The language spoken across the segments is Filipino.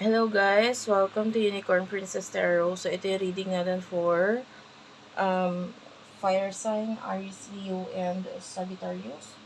Hello guys! Welcome to Unicorn Princess Tarot. So ito yung reading natin for Fire Sign, Aries, Leo, and Sagittarius.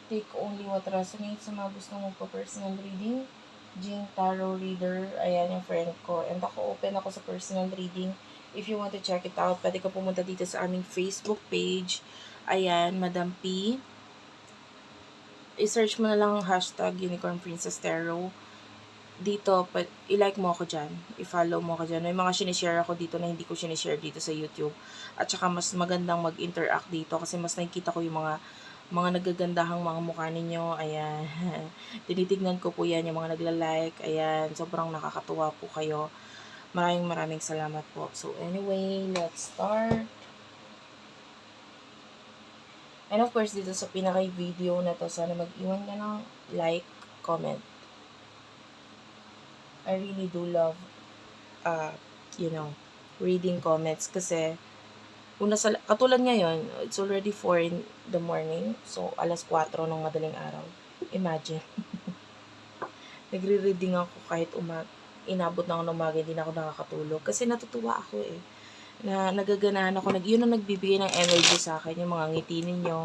Take only what resonates sa mga gusto mong personal reading. Jing Tarot Reader, ayan yung friend ko. And ako open ako sa personal reading. If you want to check it out, pwede ka pumunta dito sa aming Facebook page. Ayan, Madam P. I-search mo na lang ang hashtag Unicorn Princess Tarot dito, i-like mo ako dyan, i-follow mo ako dyan. May mga sinishare ako dito na hindi ko sinishare dito sa YouTube. At saka mas magandang mag-interact dito kasi mas nakikita ko yung mga nagagandahang mga mukha ninyo. Ayan. Tinitignan ko po yan, yung mga nagla-like. Ayan. Sobrang nakakatuwa po kayo. Maraming salamat po. So anyway, let's start. And of course, dito sa pinaka-video na to, sana mag-iwan ka ng like, comment. I really do love uh, you know, reading comments kasi katulad ngayon, it's already 4 in the morning, so alas 4 ng madaling araw. Imagine. Nagre-reading ako kahit inabot na ako ng umaga, hindi na ako nakakatulog kasi natutuwa ako na nagaganahan ako, yun ang nagbibigay ng energy sa akin, yung mga ngiti ninyo,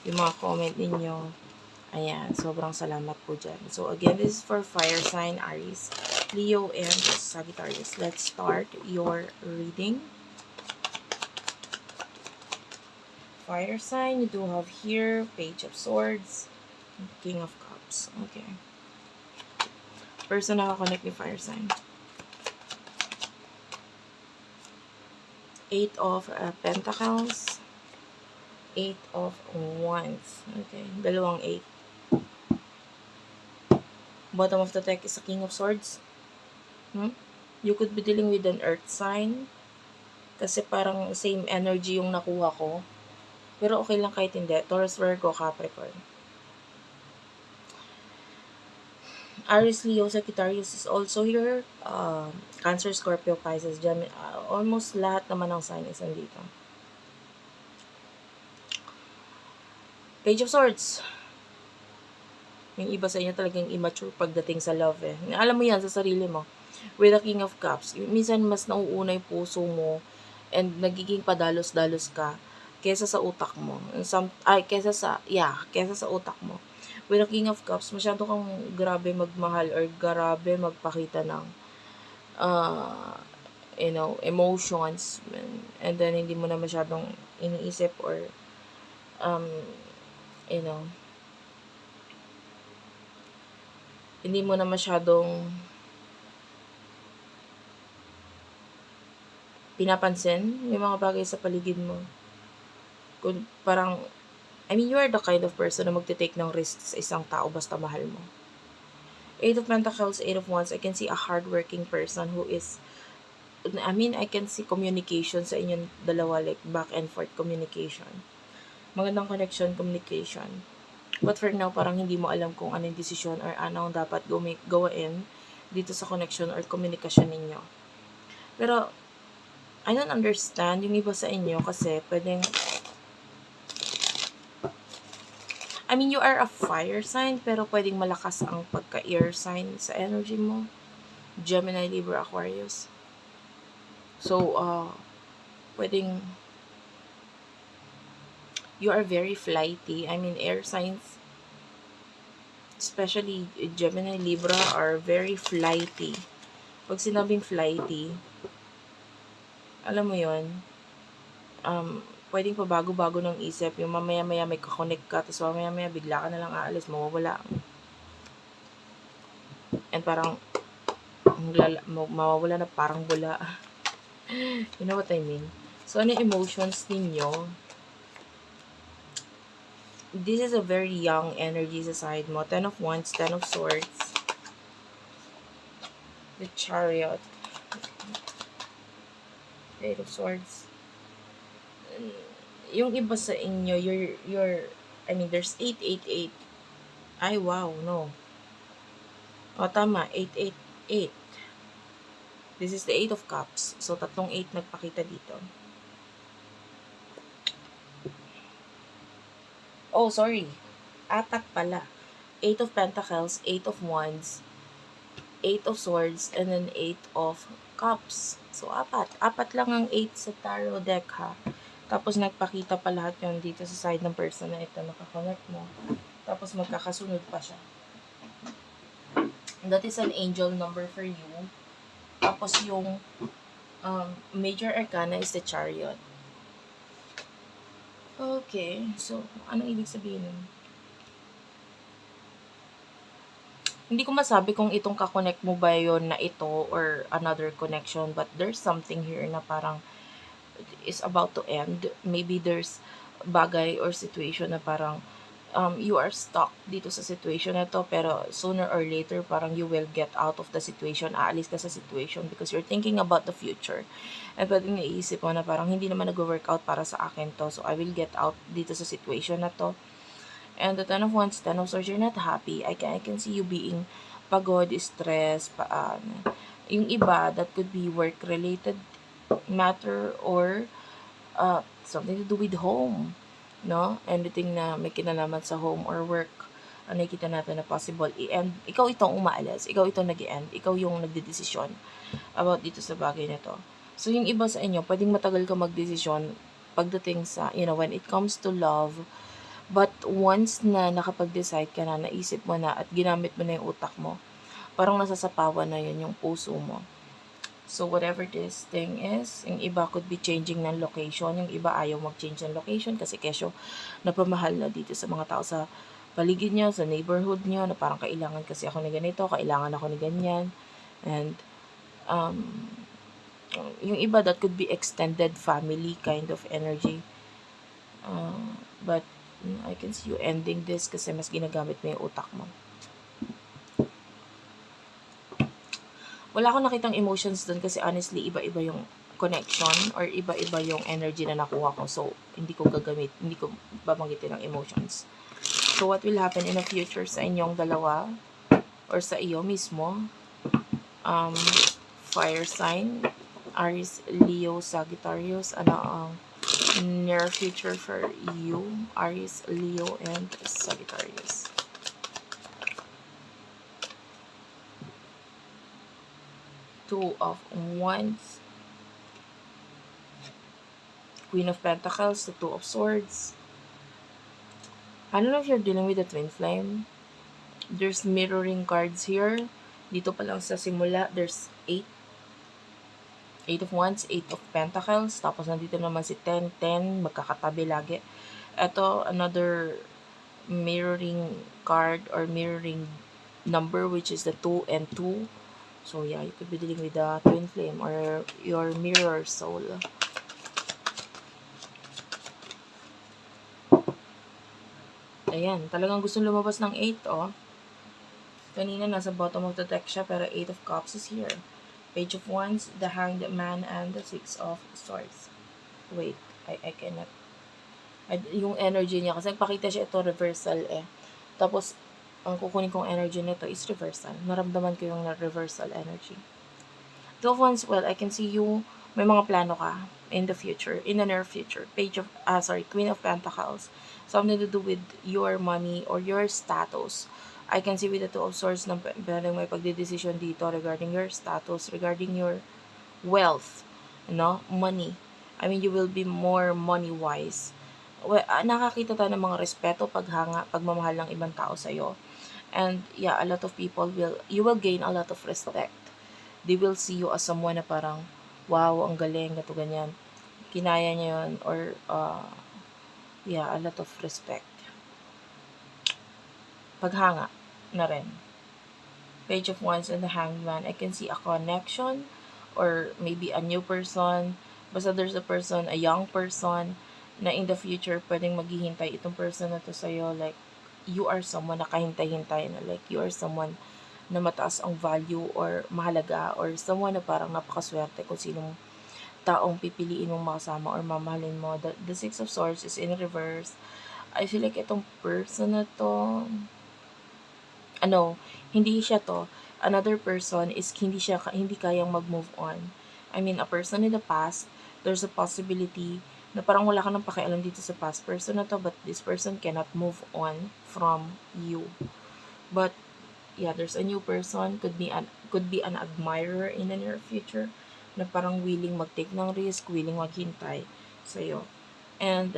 yung mga comment ninyo. Ayan, sobrang salamat po dyan. So again, this is for fire sign, Aries, Leo, and Sagittarius. Let's start your reading. Fire sign, you do have here Page of Swords, King of Cups. Okay. Person nakakonect ni fire sign. Eight of Pentacles, Eight of Wands. Okay, dalawang 8. Bottom of the deck is a King of Swords. You could be dealing with an earth sign. Kasi parang same energy yung nakuha ko. Pero okay lang kahit hindi. Taurus, Virgo, Capricorn. Aries, Leo, Sagittarius is also here. Cancer, Scorpio, Pisces, Gemini. Almost lahat naman ng sign is nandito. Page of Swords. Yung iba sa inyo talagang immature pagdating sa love eh. Alam mo yan sa sarili mo. With the King of Cups, minsan mas nauuna yung puso mo and nagiging padalos-dalos ka kesa sa utak mo. Kesa sa utak mo. With the King of Cups, masyado kang grabe magmahal or grabe magpakita ng emotions, and then hindi mo na masyadong iniisip or you know, hindi mo na masyadong pinapansin yung mga bagay sa paligid mo. Kung parang, you are the kind of person na magte-take ng risks sa isang tao basta mahal mo. Eight of Pentacles, Eight of Wands, I can see a hardworking person who is, I can see communication sa inyong dalawa, like back and forth communication. Magandang connection, communication. But for now, parang hindi mo alam kung anong desisyon or anong dapat gawain dito sa connection or communication ninyo. Pero, I don't understand yung iba sa inyo kasi pwedeng, you are a fire sign, pero pwedeng malakas ang pagka-air sign sa energy mo. Gemini, Libra, Aquarius. So, pwedeng, you are very flighty. Air signs, especially Gemini, Libra, are very flighty. Pag sinabing flighty, alam mo yon, pwedeng pabago-bago ng isip. Yung mamaya-maya may kakonect ka, tapos mamaya-maya bigla ka na lang aalis, mawawala. And parang, mawawala na parang bula. You know what I mean? So, ano yung emotions ninyo? This is a very young energy sa side mo. 10 of Wands, 10 of Swords. The Chariot. 8 of Swords. Yung iba sa inyo, there's 888. Ay, wow, no. Tama, 888. This is the 8 of Cups. So, tatlong 8 nagpakita dito. Oh, sorry. Apat pala. 8 of Pentacles, 8 of Wands, Eight of Swords, and then Eight of Cups. So, apat. Apat lang ang 8 sa tarot deck, ha. Tapos, nagpakita pa lahat yun dito sa side ng person na ito, nakakonect mo. Tapos, magkakasunod pa siya. That is an angel number for you. Tapos, yung major arcana is the Chariot. Okay. So, anong ibig sabihin nun? Hindi ko masabi kung itong kakonect mo ba yon na ito or another connection, but there's something here na parang is about to end. Maybe there's bagay or situation na parang you are stuck dito sa situation na to, pero sooner or later parang you will get out of the situation, aalis ka sa situation because you're thinking about the future. And pwedeng naiisip mo na parang hindi naman nag-workout para sa akin to, so I will get out dito sa situation na to. And the Ten of Wands, Ten of Swords, you're not happy. I can see you being pagod, stressed, yung iba, that could be work-related matter or something to do with home, no? Anything na may kinalaman sa home or work, nakikita natin na possible i-end. Ikaw itong umaalis, ikaw itong nag-i-end, ikaw yung nagdedesisyon about dito sa bagay na to. So, yung iba sa inyo, pwedeng matagal ka magdesisyon pagdating sa, when it comes to love. But once na nakapag-decide ka na, naisip mo na at ginamit mo na yung utak mo, parang nasasapawan na yun yung puso mo. So, whatever this thing is, yung iba could be changing ng location, yung iba ayaw mag-change ng location kasi kesyo napamahal na dito sa mga tao sa paligid nyo, sa neighborhood nyo, na parang kailangan kasi ako ni ganito, kailangan ako ni ganyan. And, yung iba, that could be extended family kind of energy. But, I can see you ending this kasi mas ginagamit mo yung utak mo. Wala akong nakitang emotions dun kasi honestly, iba-iba yung connection or iba-iba yung energy na nakuha ko. So, hindi ko babanggitin ng emotions. So, what will happen in the future sa inyong dalawa or sa iyo mismo? Fire sign, Aries, Leo, Sagittarius. Ano ang near future for you, Aries, Leo, and Sagittarius? Two of Wands, Queen of Pentacles, the Two of Swords. I don't know if you're dealing with a twin flame. There's mirroring cards here. Dito pa lang sa simula, there's 8 of Wands, 8 of Pentacles. Tapos nandito naman si 10, magkakatabi lagi. Ito, another mirroring card or mirroring number, which is the 2 and 2. So yeah, you could be dealing with a twin flame or your mirror soul. Ayan, talagang gusto lumabas ng 8, oh. Kanina nasa bottom of the deck siya, pero 8 of Cups is here. Page of Wands, the Hanged Man, and the 6 of Swords. Wait, I cannot. Yung energy niya, kasi nagpakita siya ito, reversal eh. Tapos, ang kukunin kong energy nito is reversal. Naramdaman ko yung reversal energy. Two of Wands, well, I can see you, may mga plano ka in the future, in the near future. Queen of Pentacles. Something to do with your money or your status. I can see with the Two of Swords na pwedeng may pagdedesisyon dito regarding your status, regarding your wealth, money. I mean, you will be more money-wise. Well, nakakita tayo ng mga respeto, paghanga, pagmamahal ng ibang tao sa'yo. And yeah, a lot of people you will gain a lot of respect. They will see you as someone na parang, wow, ang galing, gato ganyan. Kinaya niya yun, or yeah, a lot of respect. Paghanga na rin. Page of Wands and the Hanged Man, I can see a connection or maybe a new person. Basta there's a person, a young person na in the future pwedeng maghihintay itong person na to sa'yo. Like, you are someone na kahintay-hintay na. Like, you are someone na mataas ang value or mahalaga or someone na parang napakaswerte kung sinong taong pipiliin mong makasama or mamahalin mo. The Six of Swords is in reverse. I feel like itong person na to, hindi siya to. Another person is hindi kayang mag-move on. I mean, a person in the past, there's a possibility na parang wala ka nang pakialam dito sa past person na to, but this person cannot move on from you. But Yeah, there's a new person, could be an admirer in the near future na parang willing mag-take ng risk, willing maghintay sa'yo. And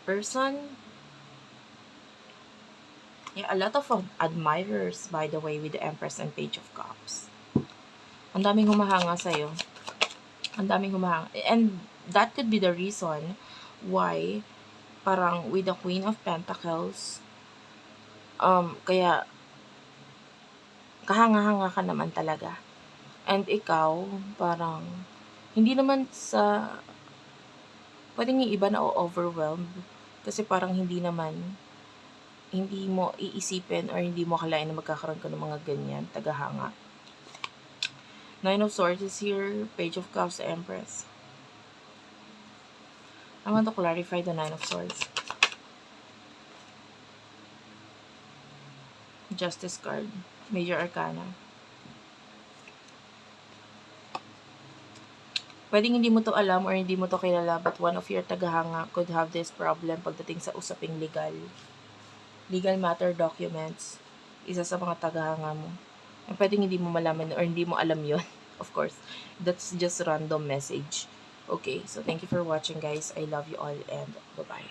person, yeah, a lot of admirers, by the way, with the Empress and Page of Cups. Ang daming humahanga sa'yo. Ang daming humahanga. And that could be the reason why parang with the Queen of Pentacles, kaya kahanga-hanga ka naman talaga. And ikaw, parang, hindi naman sa, pwedeng yung iba na overwhelmed. Kasi parang hindi mo iisipin or hindi mo akalain na magkakaroon ka ng mga ganyan, tagahanga. Nine of Swords is here, Page of Cups, Empress. I want to clarify the Nine of Swords. Justice card, Major Arcana. Pwedeng hindi mo to alam or hindi mo to kilala, but one of your tagahanga could have this problem pagdating sa usaping legal. Legal matter documents, isa sa mga tagahanga mo. And pwedeng hindi mo malaman or hindi mo alam yon. Of course, that's just random message. Okay, so thank you for watching, guys. I love you all and bye-bye.